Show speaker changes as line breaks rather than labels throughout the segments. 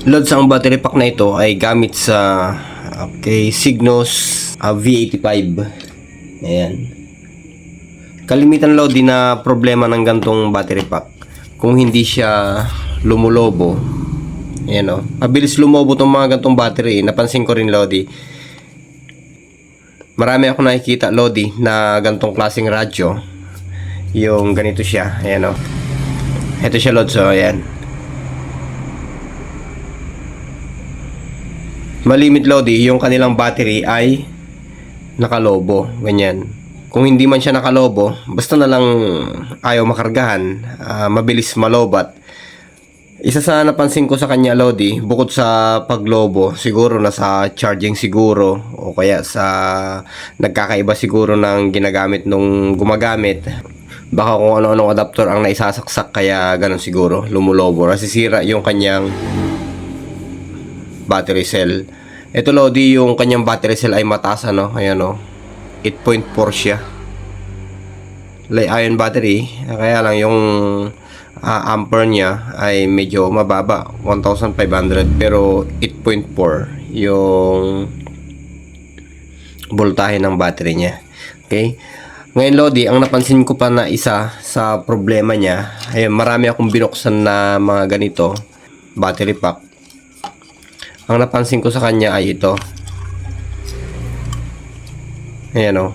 Lods, ang battery pack na ito ay gamit sa Signos V85. Ayan. Kalimitan Lodi na problema ng gantong battery pack, kung hindi siya lumulobo. Ayan o. Mabilis lumobo itong mga gantong battery. Napansin ko rin Lodi. Marami ako nakikita Lodi na gantong klaseng radyo. Yung ganito siya. Ayan o. Ito siya Lods. So ayan. Malimit Lodi, yung kanilang battery ay nakalobo, ganyan. Kung hindi man siya nakalobo, basta na lang ayaw makargahan, mabilis malobat. Isa sa napansin ko sa kanya Lodi, bukod sa paglobo, siguro nasa charging siguro, o kaya sa nagkakaiba siguro ng ginagamit nung gumagamit. Baka kung ano-anong adapter ang naisasaksak, kaya ganun siguro, lumulobo, nasisira yung kanyang battery cell. Ito Lodi, yung kanyang battery cell ay mataas ano, ayan o, 8.4 siya. Li-ion battery, kaya lang yung ampere niya ay medyo mababa, 1500, pero 8.4 yung voltahe ng battery niya. Okay? Ngayon Lodi, ang napansin ko pa na isa sa problema niya, ay marami akong binuksan na mga ganito battery pack. Ang napansin ko sa kanya ay ito. Ayan o.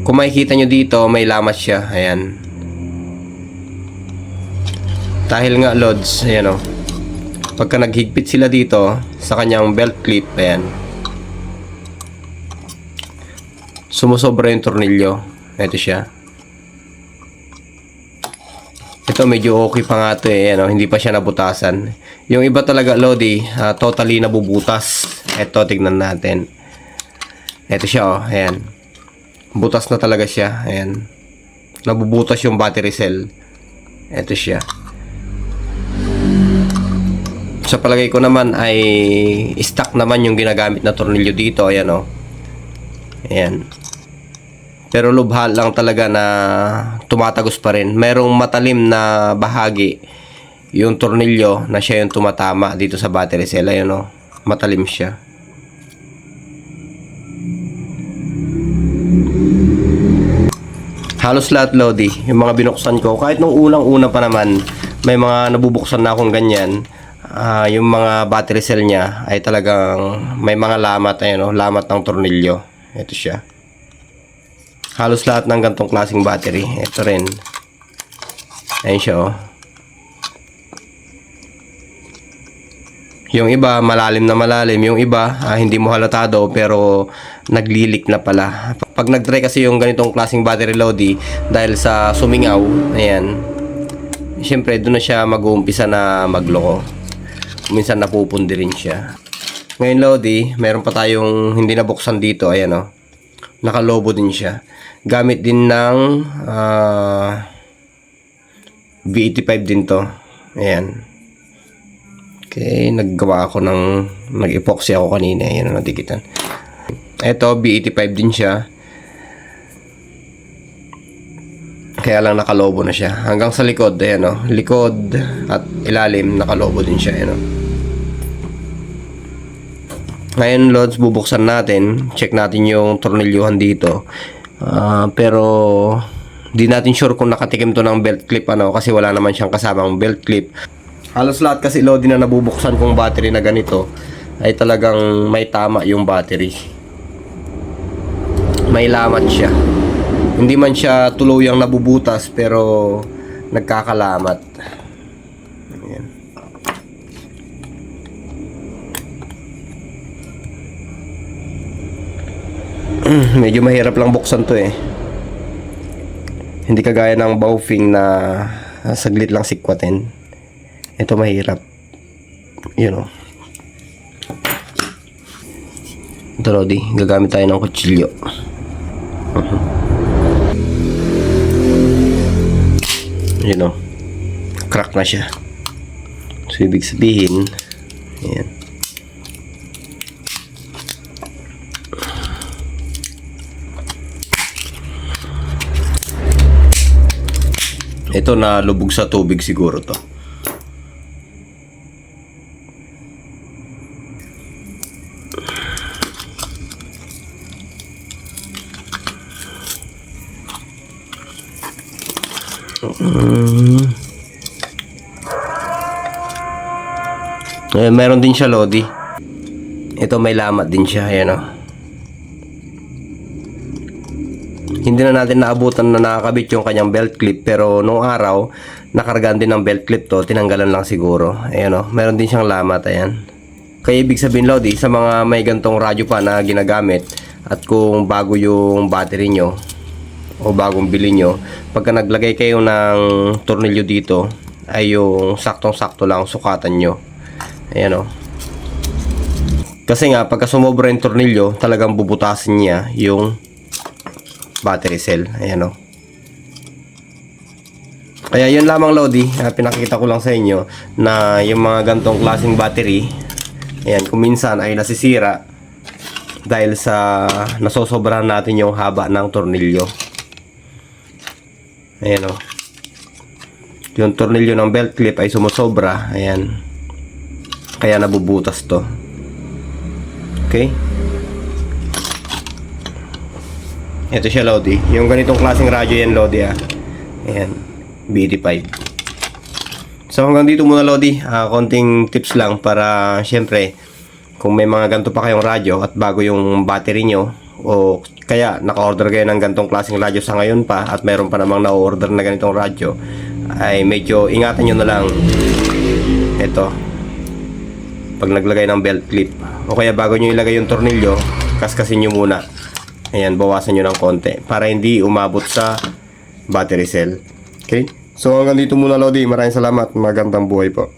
Kung makikita nyo dito, may lamat siya. Ayan. Dahil nga Lods, ayan o. Pagka naghigpit sila dito sa kanyang belt clip, ayan, sumusobra yung tornilyo. Ito siya. Ito medyo okay pa nga ito eh, ano, hindi pa siya nabutasan. Yung iba talaga Lodi, totally nabubutas. Ito, tignan natin. Ito siya oh, ayan. Butas na talaga siya, ayan. Nabubutas yung battery cell. Ito siya. Sa palagay ko naman ay stock naman yung ginagamit na tornilyo dito, ayan oh. Ayan. Pero lubha lang talaga na tumatagos pa rin. Merong matalim na bahagi yung tornilyo na siya yung tumatama dito sa battery cell. Ayun o, matalim siya. Halos lahat Lodi, yung mga binuksan ko, kahit nung unang-una pa naman, may mga nabubuksan na akong ganyan. Yung mga battery cell niya ay talagang may mga lamat, ayun o, lamat ng tornilyo. Ito siya. Halos lahat ng gantong klaseng battery. Ito rin. Ayan siya oh. Yung iba malalim na malalim. Yung iba hindi mo halatado pero naglilik na pala. Pag nagtry kasi yung ganitong klaseng battery Lodi, dahil sa sumingaw, ayan, syempre doon na siya mag-uumpisa na magloko. Minsan napupundi rin siya. Ngayon Lodi, meron pa tayong hindi nabuksan dito. Ayan oh. Nakalobo din siya. Gamit din ng V85 din to. Ayan. Okay, naggawa ako ng nag-epoxy ako kanina. Ayan, natikitan. Ito, V85 din siya. Kaya lang nakalobo na siya. Hanggang sa likod, ayan o. Likod at ilalim, nakalobo din siya. Ayan o. Ngayon, Lods, bubuksan natin. Check natin yung tornilyuhan dito. Pero di natin sure kung nakatikim to ng belt clip ano, kasi wala naman siyang kasamang belt clip. Halos lahat kasi Lodi na nabubuksan kong battery na ganito ay talagang may tama yung battery. May lamat siya. Hindi man siya tuluyang nabubutas pero nagkakalamat. Ayan. Medyo mahirap lang buksan to eh. Hindi kagaya ng Baofeng na saglit lang sikwatin. Ito mahirap. Yun o. Ito Lodi, gagamit tayo ng kutsilyo. Yun o. Crack na siya. So ibig sabihin, ayan. Ito na lubog sa tubig siguro to. Meron din siya, Lodi. Ito may lamat din siya. Ayan o. Hindi na natin naabutan na nakakabit yung kanyang belt clip. Pero nung araw, nakargaan din ng belt clip to. Tinanggalan lang siguro. Ayan o. Meron din siyang lamat. Ayan. Kaya ibig sabihin, Lodi, sa mga may gantong radyo pa na ginagamit at kung bago yung battery nyo o bagong bili nyo, pagka naglagay kayo ng tornilyo dito, ay yung saktong-sakto lang sukatan nyo. Ayan o. Kasi nga, pagka sumobra yung tornilyo, talagang bubutasin niya yung battery cell. Ayan o. Kaya yun lamang, Lodi. Pinakita ko lang sa inyo na yung mga gantong klaseng battery, ayan, kung minsan ay nasisira dahil sa nasosobrahan natin yung haba ng tornilyo. Ayan o. Yung tornilyo ng belt clip ay sumusobra. Ayan. Kaya nabubutas to. Okay? Ito siya, Lodi. Yung ganitong klaseng radyo yan, Lodi, ah. Ayan. BD5. So hanggang dito muna, Lodi. Konting tips lang para syempre kung may mga ganito pa kayong radyo at bago yung battery nyo o kaya naka-order kayo ng ganitong klaseng radyo sa ngayon pa at meron pa namang na-order na ganitong radyo, ay medyo ingatan nyo na lang ito pag naglagay ng belt clip o kaya bago nyo ilagay yung tornilyo, kaskasin nyo muna. Ayan, bawasan nyo ng konti para hindi umabot sa battery cell. Okay? So hanggang dito muna, Lodi. Maraming salamat. Magandang buhay po.